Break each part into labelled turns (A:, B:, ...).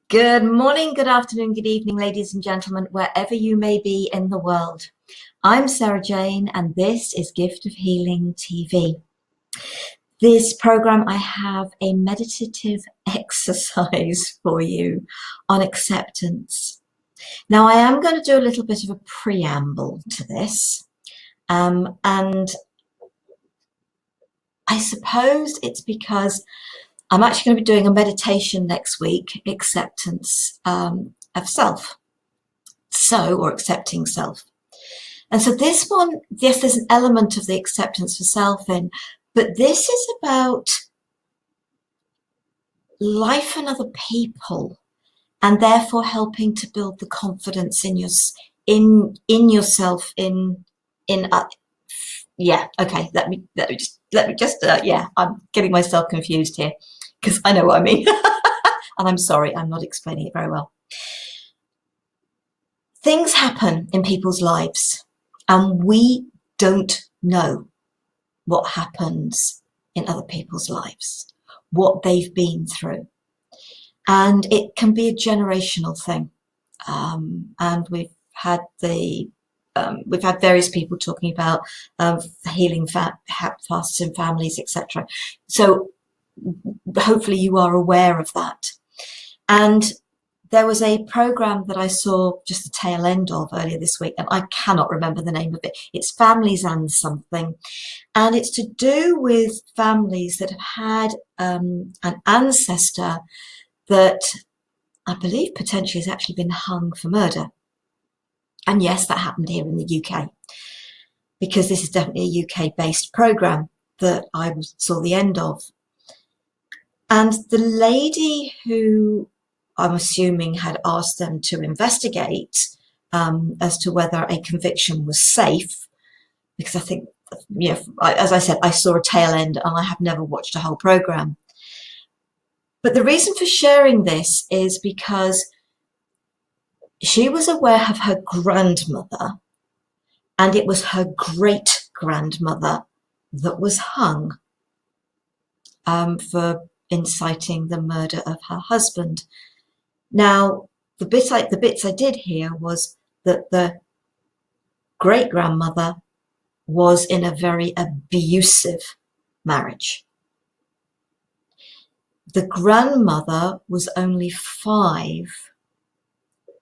A: Good morning, good afternoon, good evening, ladies and gentlemen, wherever you may be in the world. I'm Sarah Jane, and this is Gift of Healing TV. This program, I have a meditative exercise for you on acceptance. Now, I am going to do a little bit of a preamble to this, and I suppose it's because I'm actually going to be doing a meditation next week, acceptance of self. Or accepting self. And so this one, yes, there's an element of the acceptance for self in, but this is about life and other people, and therefore helping to build the confidence in yourself. Okay. I'm getting myself confused here because I know what I mean, and I'm sorry, I'm not explaining it very well. Things happen in people's lives, and we don't know what happens in other people's lives, what they've been through. And it can be a generational thing. And we've had various people talking about healing fasts in families, etc. So hopefully you are aware of that. And there was a program that I saw just the tail end of earlier this week, and I cannot remember the name of it. It's Families and something. And it's to do with families that have had an ancestor that I believe potentially has actually been hung for murder. And yes, that happened here in the UK, because this is definitely a UK-based program that I saw the end of. And the lady who I'm assuming had asked them to investigate as to whether a conviction was safe, because I think, as I said, I saw a tail end and I have never watched a whole program. But the reason for sharing this is because she was aware of her grandmother, and it was her great-grandmother that was hung for inciting the murder of her husband. Now, the bits I did hear was that the great-grandmother was in a very abusive marriage. The grandmother was only 5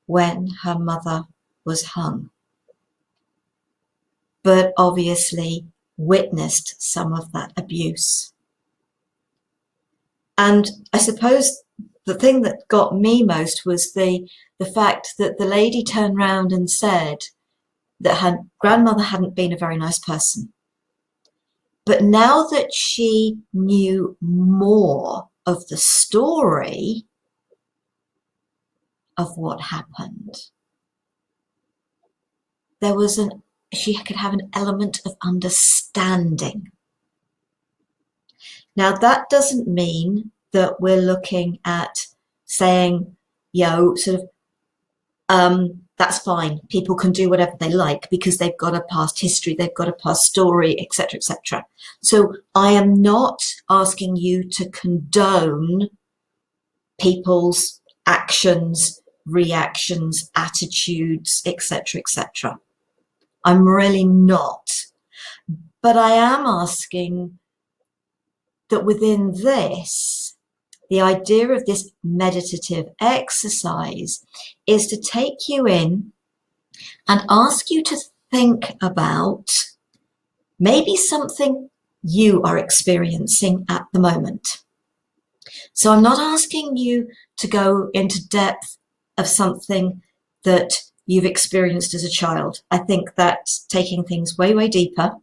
A: when her mother was hung, but obviously witnessed some of that abuse. And I suppose the thing that got me most was the fact that the lady turned round and said that her grandmother hadn't been a very nice person. But now that she knew more of the story of what happened, she could have an element of understanding. Now, that doesn't mean that we're looking at saying, that's fine. People can do whatever they like because they've got a past history, they've got a past story, etc., etc. So I am not asking you to condone people's actions, reactions, attitudes, etc., etc. I'm really not. But I am asking that within this, the idea of this meditative exercise is to take you in and ask you to think about maybe something you are experiencing at the moment. So I'm not asking you to go into depth of something that you've experienced as a child. I think that's taking things way, way deeper.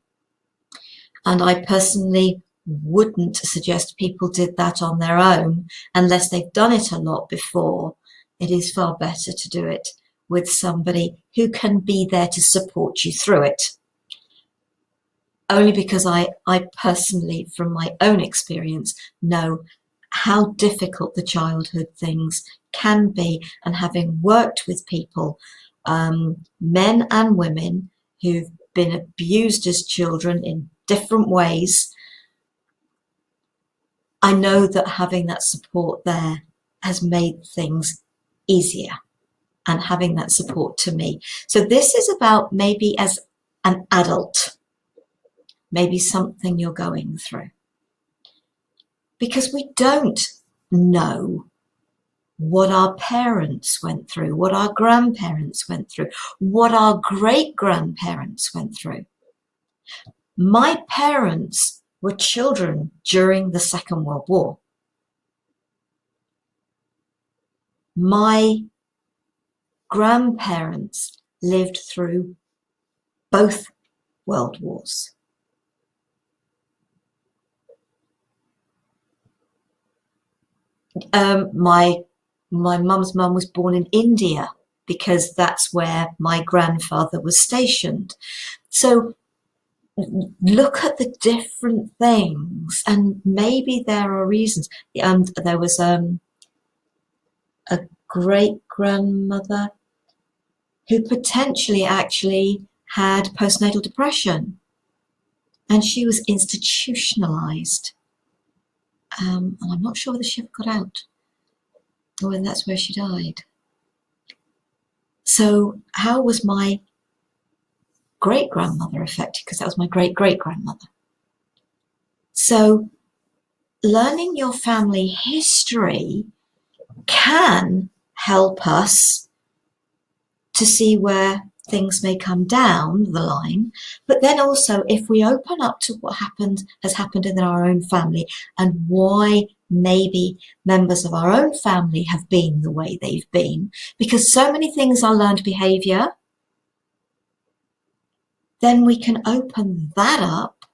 A: And I personally wouldn't suggest people did that on their own unless they've done it a lot before. It is far better to do it with somebody who can be there to support you through it. Only because I personally, from my own experience, know how difficult the childhood things can be, and having worked with people, men and women who've been abused as children in different ways, I know that having that support there has made things easier, and having that support to me. So this is about maybe as an adult, maybe something you're going through. Because we don't know what our parents went through, what our grandparents went through, what our great-grandparents went through. My parents were children during the Second World War. My grandparents lived through both world wars. My mum's mum was born in India because that's where my grandfather was stationed. So look at the different things, and maybe there are reasons. There was a great-grandmother who potentially actually had postnatal depression, and she was institutionalized. And I'm not sure whether she ever got out or whether that's where she died. So how was my great-grandmother affected? Because that was my great-great-grandmother. So learning your family history can help us to see where things may come down the line, but then also if we open up to what has happened in our own family and why maybe members of our own family have been the way they've been, because so many things are learned behavior, then we can open that up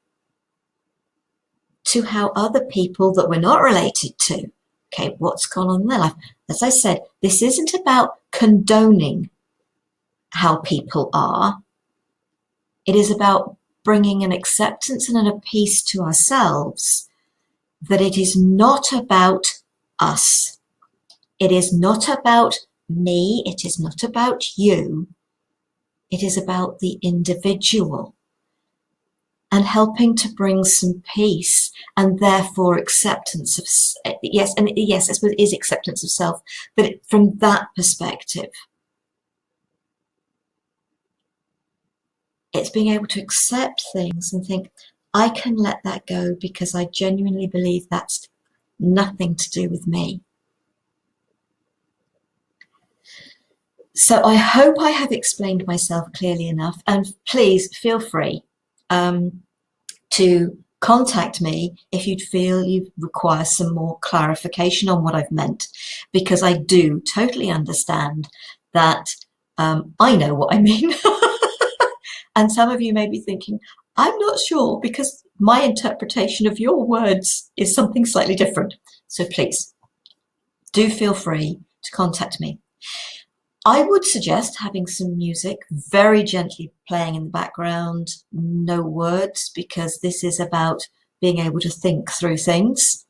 A: to how other people that we're not related to, okay, what's gone on in their life. As I said, this isn't about condoning how people are. It is about bringing an acceptance and a peace to ourselves that it is not about us. It is not about me. It is not about you. It is about the individual, and helping to bring some peace and therefore acceptance of, yes, I suppose it is acceptance of self, but from that perspective, it's being able to accept things and think, I can let that go because I genuinely believe that's nothing to do with me. So I hope I have explained myself clearly enough, and please feel free to contact me if you feel you require some more clarification on what I've meant, because I do totally understand that I know what I mean. And some of you may be thinking, I'm not sure, because my interpretation of your words is something slightly different. So please do feel free to contact me. I would suggest having some music very gently playing in the background, no words, because this is about being able to think through things,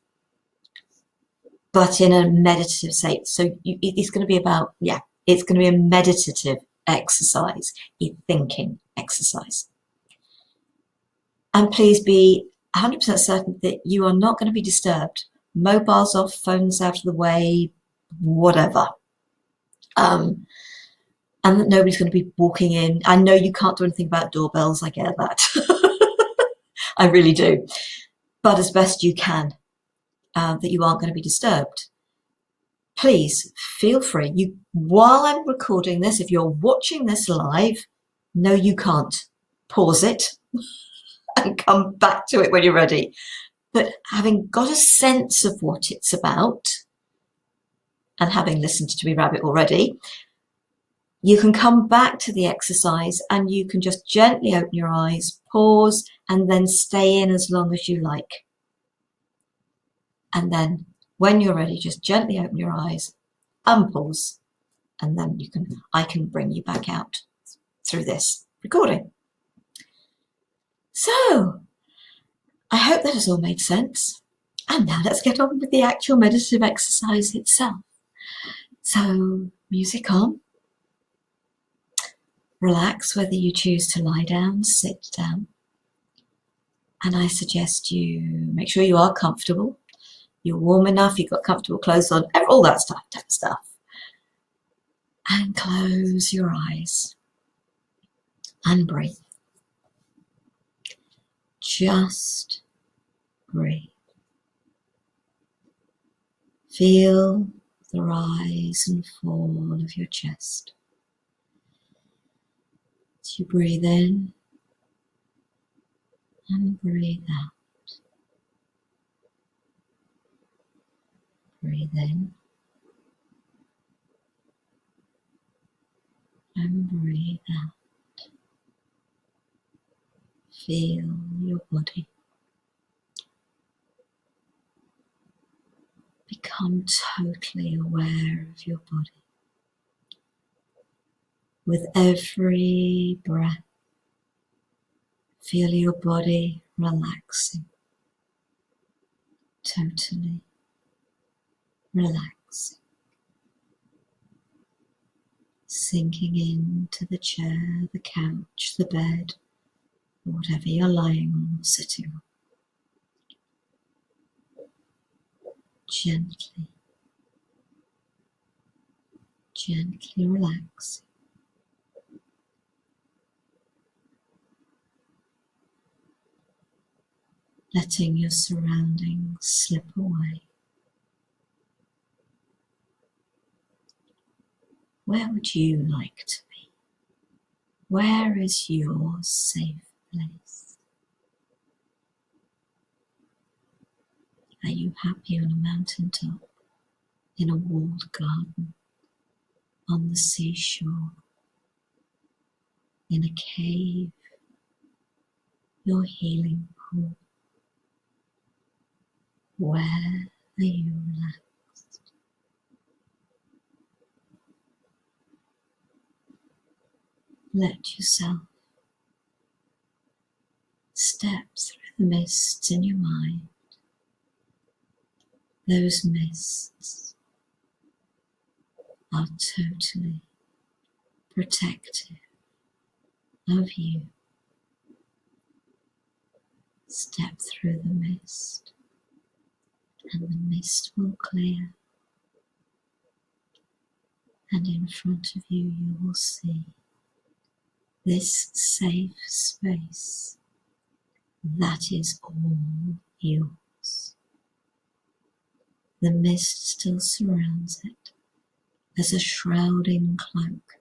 A: but in a meditative state. So it's going to be about, it's going to be a meditative exercise, a thinking exercise. And please be 100% certain that you are not going to be disturbed. Mobiles off, phones out of the way, whatever. And that nobody's going to be walking in. I know you can't do anything about doorbells, I get that. I really do. But as best you can, that you aren't going to be disturbed. Please feel free. While I'm recording this, if you're watching this live, no, you can't. Pause it and come back to it when you're ready. But having got a sense of what it's about, and having listened to me rabbit already, you can come back to the exercise and you can just gently open your eyes, pause, and then stay in as long as you like. And then when you're ready, just gently open your eyes, unpause, and then I can bring you back out through this recording. So I hope that has all made sense. And now let's get on with the actual meditative exercise itself. So music on. Relax, whether you choose to lie down, sit down. And I suggest you make sure you are comfortable. You're warm enough, you've got comfortable clothes on, all that stuff. And close your eyes and breathe. Just breathe. Feel the rise and fall of your chest. As you breathe in and breathe out. Breathe in and breathe out. Feel your body. Become totally aware of your body. With every breath, feel your body relaxing. Totally relaxing. Sinking into the chair, the couch, the bed, or whatever you're lying on or sitting on. Gently, gently relaxing. Letting your surroundings slip away. Where would you like to be? Where is your safe place? Are you happy on a mountaintop, in a walled garden, on the seashore, in a cave, your healing pool? Where are you relaxed? Let yourself step through the mists in your mind. Those mists are totally protective of you. Step through the mist, and the mist will clear, and in front of you, you will see this safe space that is all yours. The mist still surrounds it as a shrouding cloak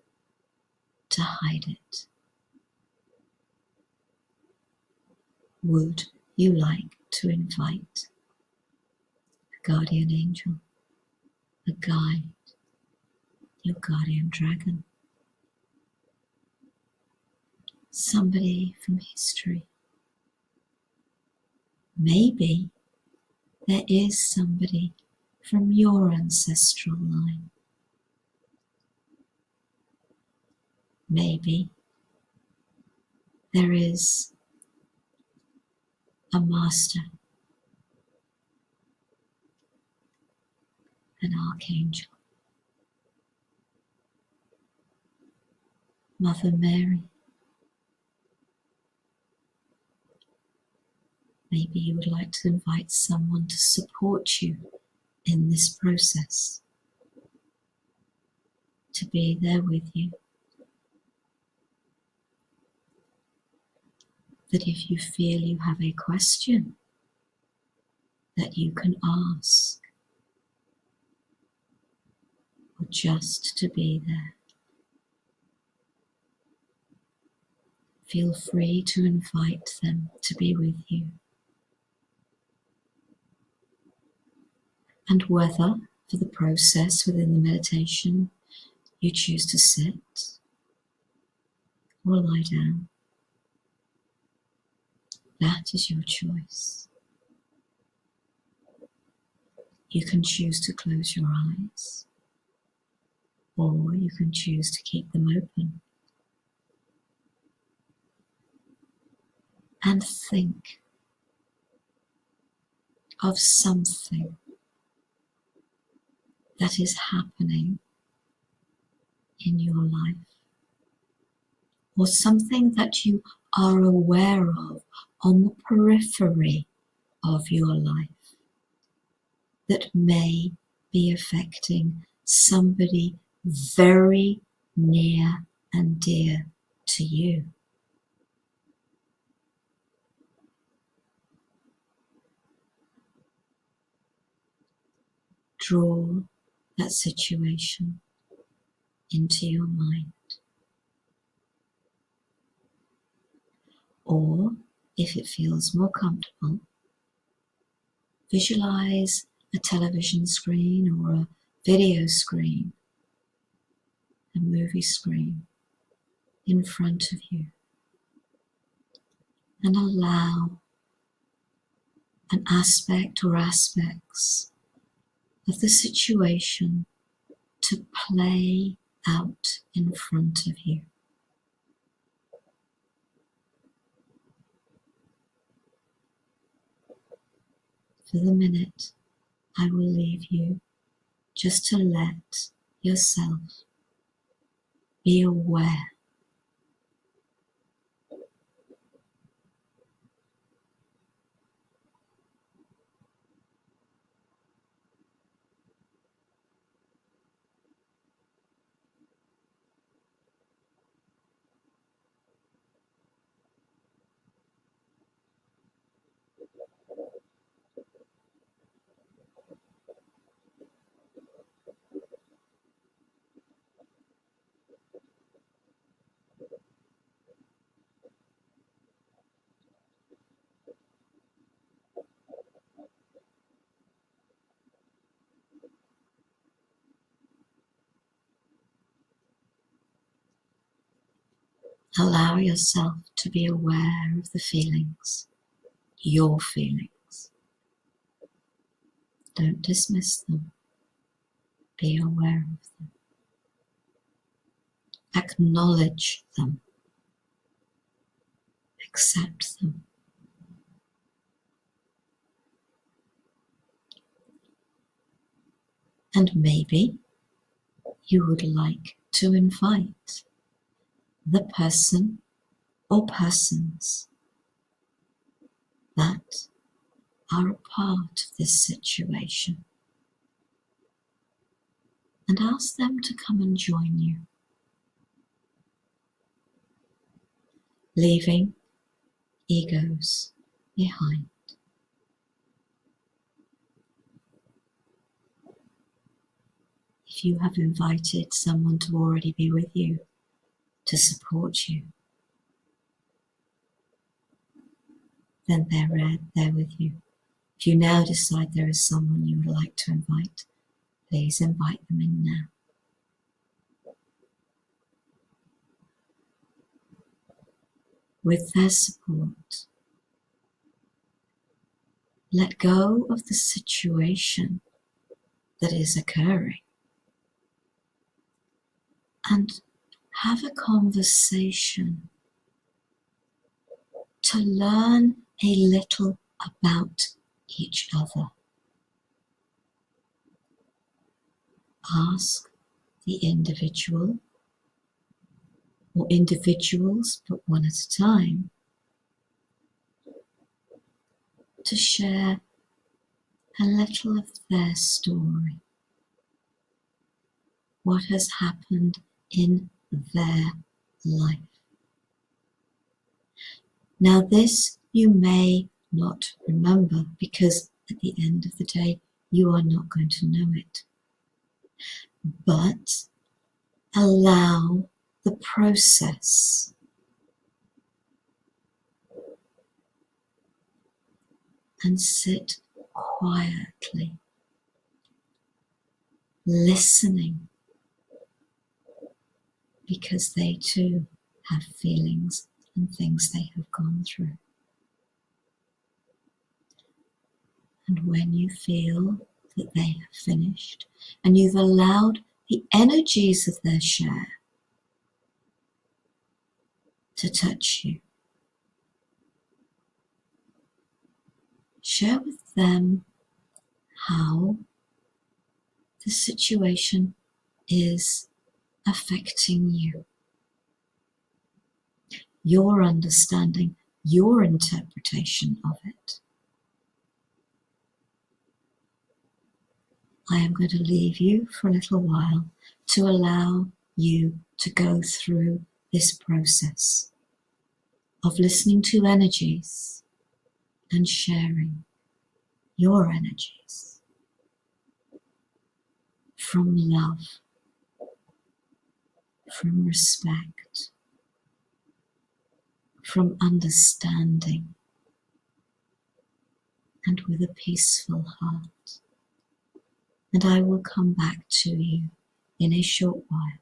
A: to hide it. Would you like to invite a guardian angel, a guide, your guardian dragon, somebody from history? Maybe there is somebody from your ancestral line. Maybe there is a master, an archangel, Mother Mary. Maybe you would like to invite someone to support you in this process, to be there with you. That if you feel you have a question that you can ask, or just to be there, feel free to invite them to be with you. And whether for the process within the meditation you choose to sit or lie down, that is your choice. You can choose to close your eyes, or you can choose to keep them open. And think of something that is happening in your life, or something that you are aware of on the periphery of your life that may be affecting somebody very near and dear to you. Draw that situation into your mind. Or, if it feels more comfortable, visualize a television screen or a video screen, a movie screen in front of you, and allow an aspect or aspects of the situation to play out in front of you. For the minute, I will leave you just to let yourself be aware. Allow yourself to be aware of the feelings, your feelings. Don't dismiss them. Be aware of them. Acknowledge them. Accept them. And maybe you would like to invite the person or persons that are a part of this situation and ask them to come and join you, leaving egos behind. If you have invited someone to already be with you, to support you, then they're there with you. If you now decide there is someone you would like to invite, please invite them in now. With their support, let go of the situation that is occurring and have a conversation to learn a little about each other. Ask the individual or individuals, but one at a time, to share a little of their story. What has happened in their life. Now this you may not remember because at the end of the day you are not going to know it. But allow the process and sit quietly, listening, because they too have feelings and things they have gone through. And when you feel that they have finished and you've allowed the energies of their share to touch you, share with them how the situation is affecting you. Your understanding, your interpretation of it. I am going to leave you for a little while to allow you to go through this process of listening to energies and sharing your energies from love, from respect, from understanding, and with a peaceful heart. And I will come back to you in a short while.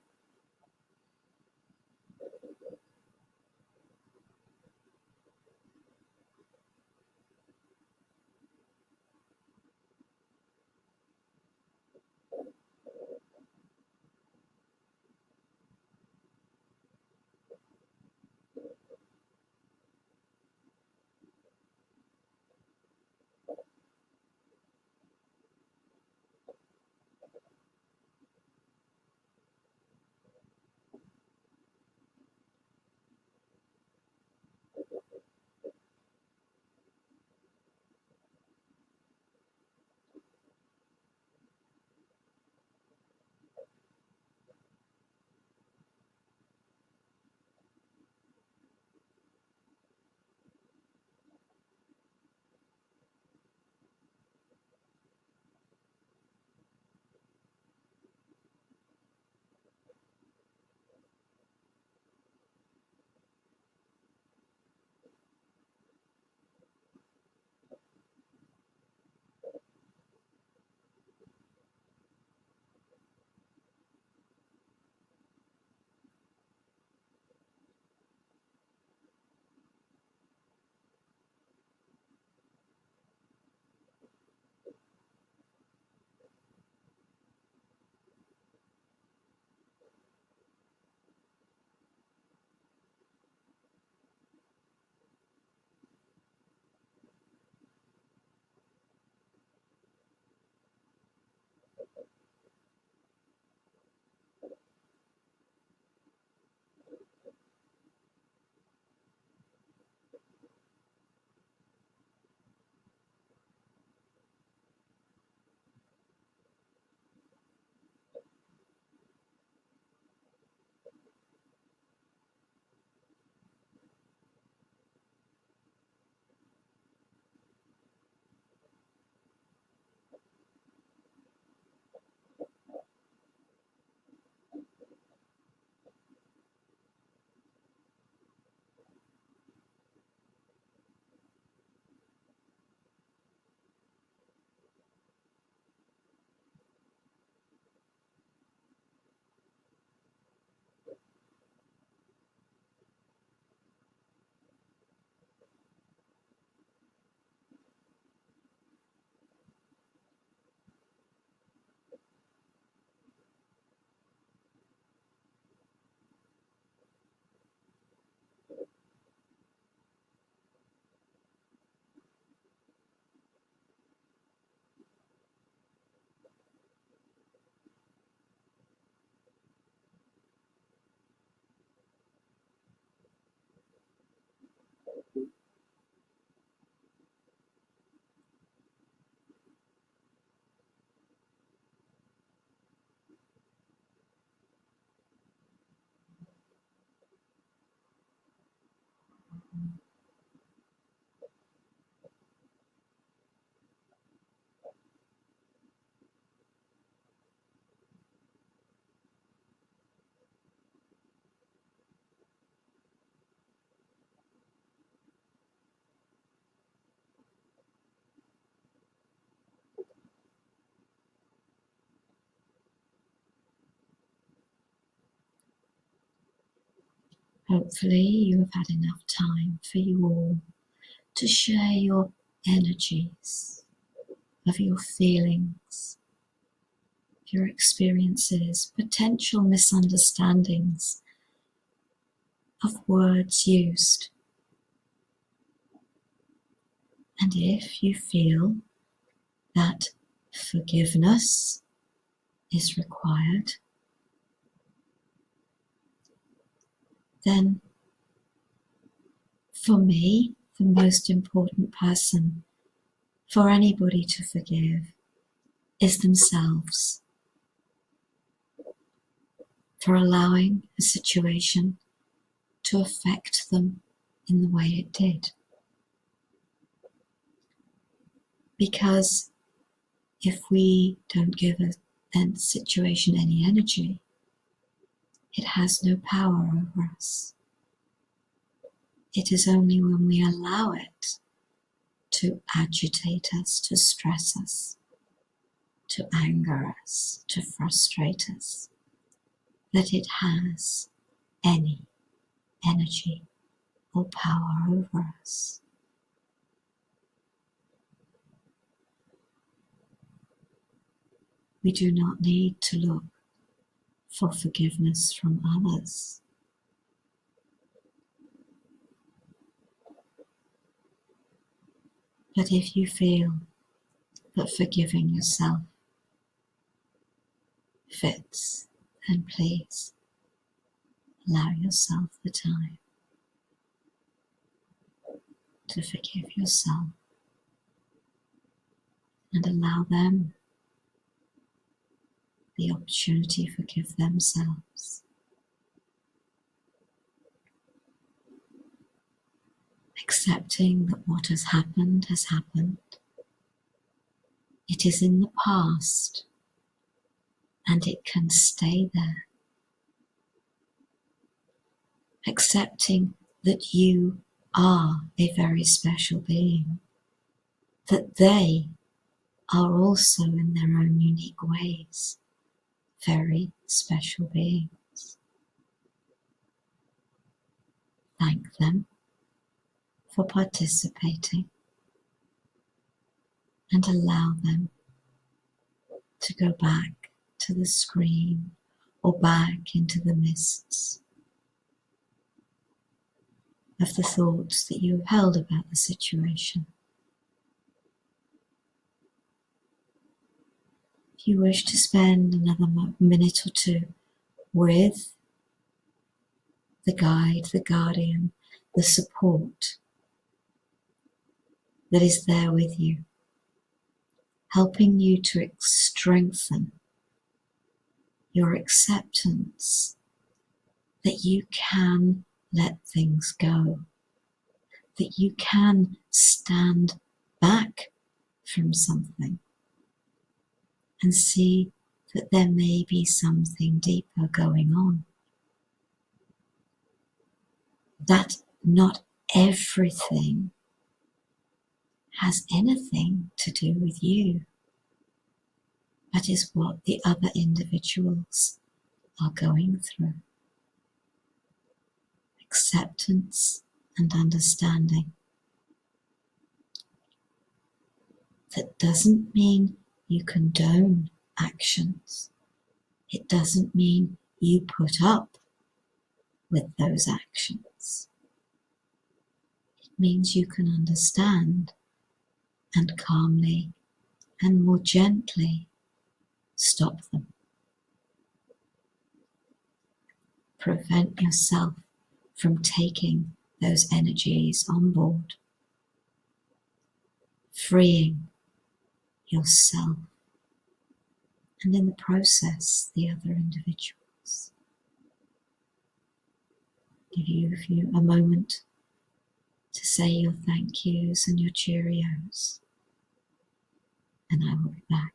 A: Hopefully you have had enough time for you all to share your energies of your feelings, your experiences, potential misunderstandings of words used. And if you feel that forgiveness is required, then for me, the most important person for anybody to forgive is themselves for allowing a situation to affect them in the way it did. Because if we don't give a situation any energy, it has no power over us. It is only when we allow it to agitate us, to stress us, to anger us, to frustrate us, that it has any energy or power over us. We do not need to look for forgiveness from others. But if you feel that forgiving yourself fits, then please allow yourself the time to forgive yourself and allow them the opportunity to forgive themselves. Accepting that what has happened has happened. It is in the past and it can stay there. Accepting that you are a very special being, that they are also in their own unique ways very special beings. Thank them for participating and allow them to go back to the screen or back into the mists of the thoughts that you have held about the situation. If you wish to spend another minute or two with the guide, the guardian, the support that is there with you, helping you to strengthen your acceptance that you can let things go, that you can stand back from something and see that there may be something deeper going on. That not everything has anything to do with you, but is what the other individuals are going through. Acceptance and understanding. That doesn't mean you condone actions. It doesn't mean you put up with those actions. It means you can understand and calmly and more gently stop them. Prevent yourself from taking those energies on board, freeing yourself and in the process the other individuals. Give you a moment to say your thank yous and your cheerios, and I will be back.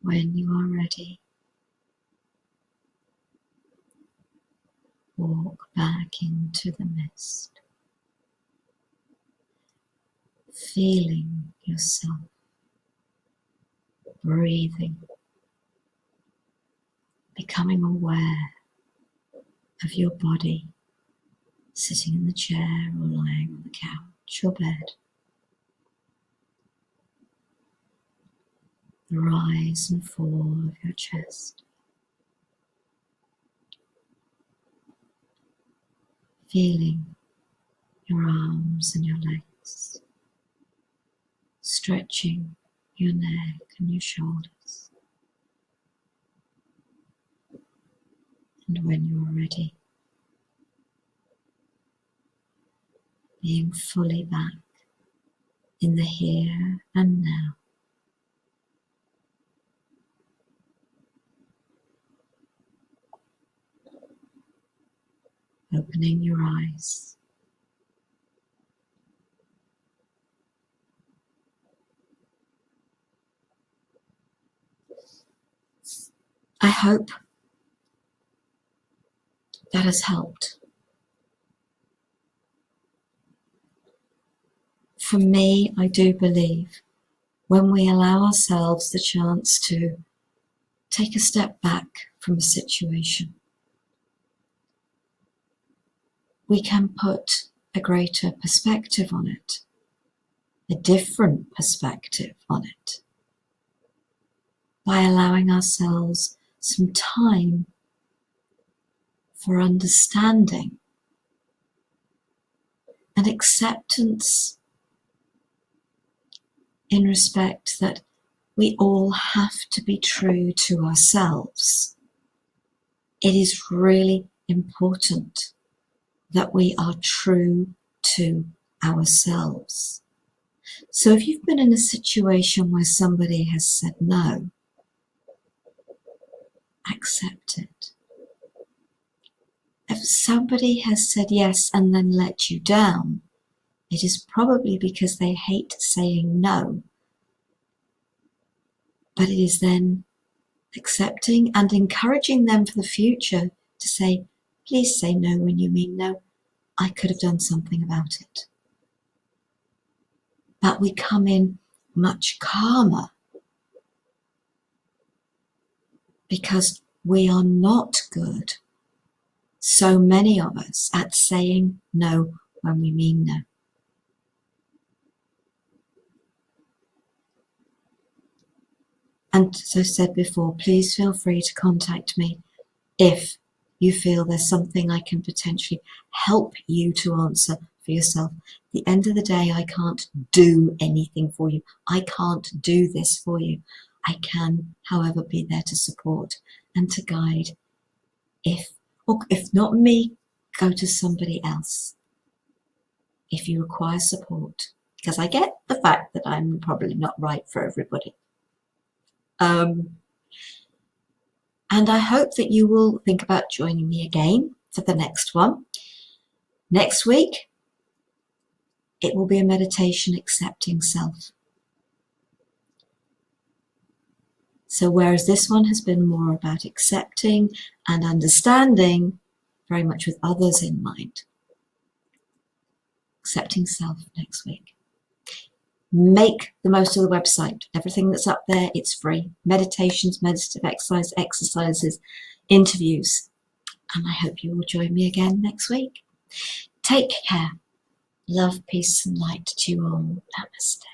A: When you are ready, walk back into the mist, feeling yourself breathing, becoming aware of your body sitting in the chair or lying on the couch or bed. The rise and fall of your chest. Feeling your arms and your legs, stretching your neck and your shoulders. And when you're ready, being fully back in the here and now. Opening your eyes. I hope that has helped. For me, I do believe when we allow ourselves the chance to take a step back from a situation, we can put a greater perspective on it, a different perspective on it, by allowing ourselves some time for understanding and acceptance, in respect that we all have to be true to ourselves. It is really important that we are true to ourselves. So if you've been in a situation where somebody has said no, accept it. If somebody has said yes and then let you down, it is probably because they hate saying no. But it is then accepting and encouraging them for the future to say, please say no when you mean no. I could have done something about it. But we come in much calmer because we are not good, so many of us, at saying no when we mean no. And as I said before, please feel free to contact me if you feel there's something I can potentially help you to answer for yourself. At the end of the day, I can't do anything for you. I can't do this for you. I can, however, be there to support and to guide. If not me, go to somebody else if you require support, because I get the fact that I'm probably not right for everybody. And I hope that you will think about joining me again for the next one. Next week, it will be a meditation accepting self. So whereas this one has been more about accepting and understanding, very much with others in mind, accepting self next week. Make the most of the website. Everything that's up there, it's free. Meditations, meditative exercises, interviews. And I hope you will join me again next week. Take care. Love, peace and light to you all. Namaste.